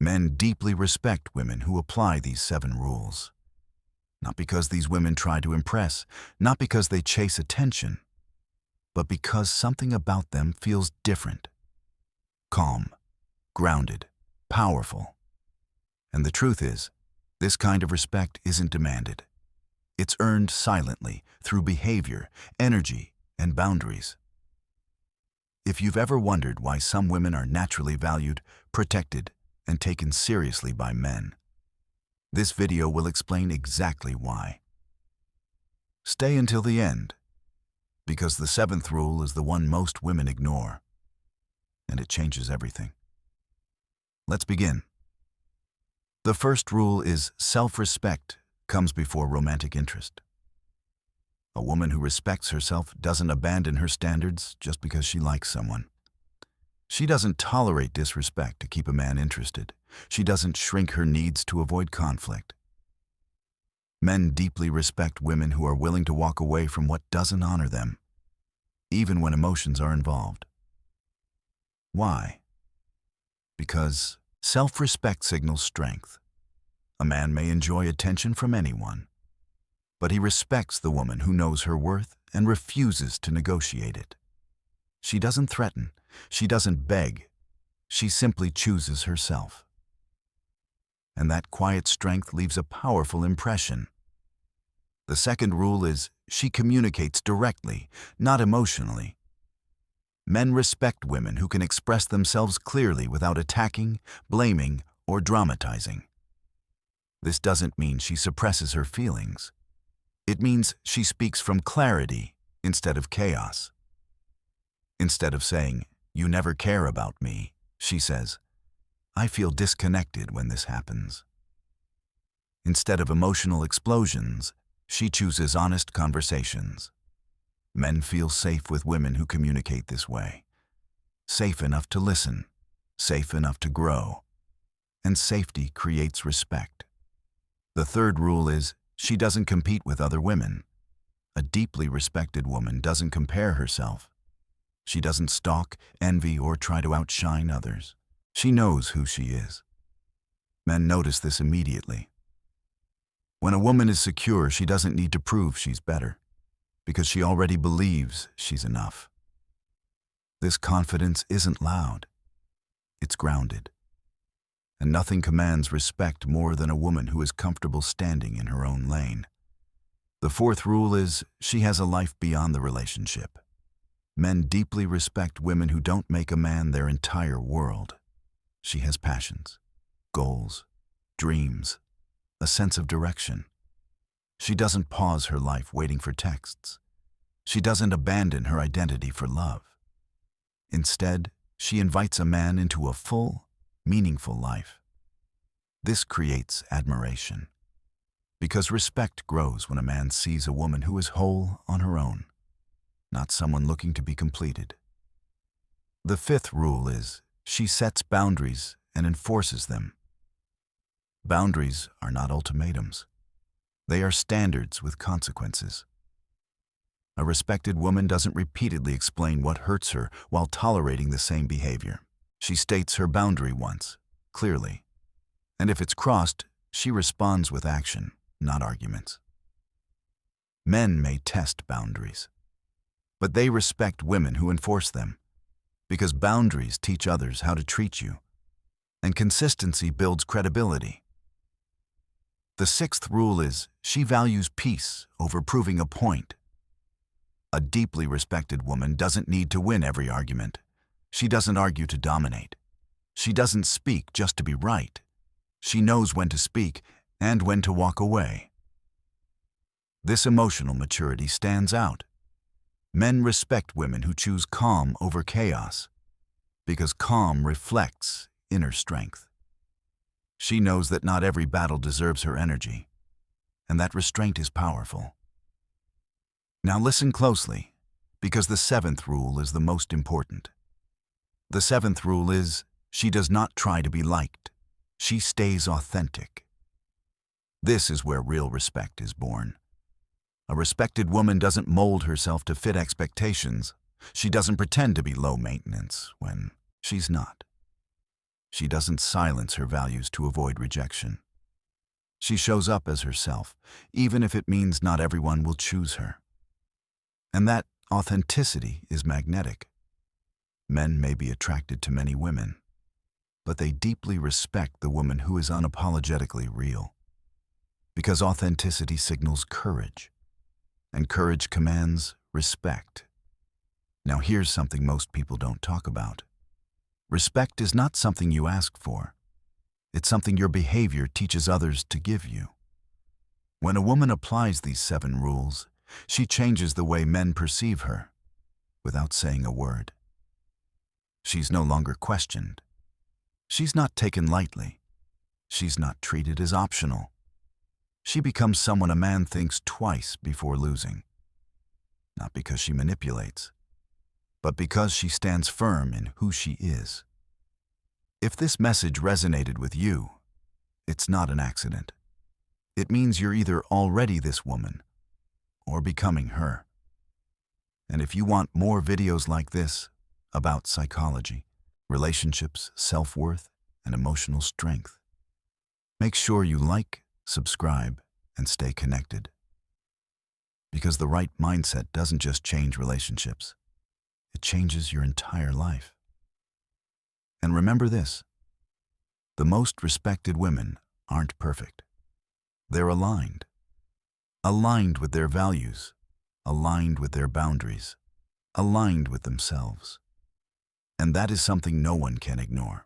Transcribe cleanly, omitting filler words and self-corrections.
Men deeply respect women who apply these 7 rules. Not because these women try to impress, not because they chase attention, but because something about them feels different. Calm, grounded, powerful. And the truth is, this kind of respect isn't demanded. It's earned silently through behavior, energy, and boundaries. If you've ever wondered why some women are naturally valued, protected, and taken seriously by men, this video will explain exactly why. Stay until the end, because the 7th rule is the one most women ignore, and it changes everything. Let's begin. The first rule is self-respect comes before romantic interest. A woman who respects herself doesn't abandon her standards just because she likes someone. She doesn't tolerate disrespect to keep a man interested. She doesn't shrink her needs to avoid conflict. Men deeply respect women who are willing to walk away from what doesn't honor them, even when emotions are involved. Why? Because self-respect signals strength. A man may enjoy attention from anyone, but he respects the woman who knows her worth and refuses to negotiate it. She doesn't threaten. She doesn't beg. She simply chooses herself. And that quiet strength leaves a powerful impression. The second rule is she communicates directly, not emotionally. Men respect women who can express themselves clearly without attacking, blaming, or dramatizing. This doesn't mean she suppresses her feelings. It means she speaks from clarity instead of chaos. Instead of saying, "You never care about me," she says, "I feel disconnected when this happens." Instead of emotional explosions, she chooses honest conversations. Men feel safe with women who communicate this way. Safe enough to listen, safe enough to grow, and safety creates respect. The third rule is she doesn't compete with other women. A deeply respected woman doesn't compare herself. She doesn't stalk, envy, or try to outshine others. She knows who she is. Men notice this immediately. When a woman is secure, she doesn't need to prove she's better, because she already believes she's enough. This confidence isn't loud. It's grounded. And nothing commands respect more than a woman who is comfortable standing in her own lane. The fourth rule is she has a life beyond the relationship. Men deeply respect women who don't make a man their entire world. She has passions, goals, dreams, a sense of direction. She doesn't pause her life waiting for texts. She doesn't abandon her identity for love. Instead, she invites a man into a full, meaningful life. This creates admiration, because respect grows when a man sees a woman who is whole on her own, not someone looking to be completed. The fifth rule is she sets boundaries and enforces them. Boundaries are not ultimatums. They are standards with consequences. A respected woman doesn't repeatedly explain what hurts her while tolerating the same behavior. She states her boundary once, clearly. And if it's crossed, she responds with action, not arguments. Men may test boundaries, but they respect women who enforce them, because boundaries teach others how to treat you, and consistency builds credibility. The sixth rule is she values peace over proving a point. A deeply respected woman doesn't need to win every argument. She doesn't argue to dominate. She doesn't speak just to be right. She knows when to speak and when to walk away. This emotional maturity stands out. Men respect women who choose calm over chaos, because calm reflects inner strength. She knows that not every battle deserves her energy, and that restraint is powerful. Now listen closely, because the seventh rule is the most important. The seventh rule is she does not try to be liked. She stays authentic. This is where real respect is born. A respected woman doesn't mold herself to fit expectations. She doesn't pretend to be low maintenance when she's not. She doesn't silence her values to avoid rejection. She shows up as herself, even if it means not everyone will choose her. And that authenticity is magnetic. Men may be attracted to many women, but they deeply respect the woman who is unapologetically real. Because authenticity signals courage, and courage commands respect. Now here's something most people don't talk about. Respect is not something you ask for. It's something your behavior teaches others to give you. When a woman applies these 7 rules, she changes the way men perceive her, without saying a word. She's no longer questioned. She's not taken lightly. She's not treated as optional. She becomes someone a man thinks twice before losing. Not because she manipulates, but because she stands firm in who she is. If this message resonated with you, it's not an accident. It means you're either already this woman or becoming her. And if you want more videos like this about psychology, relationships, self-worth, and emotional strength, make sure you like, subscribe, and stay connected. Because the right mindset doesn't just change relationships, it changes your entire life. And remember this, the most respected women aren't perfect. They're aligned with their values, aligned with their boundaries, aligned with themselves. And that is something no one can ignore.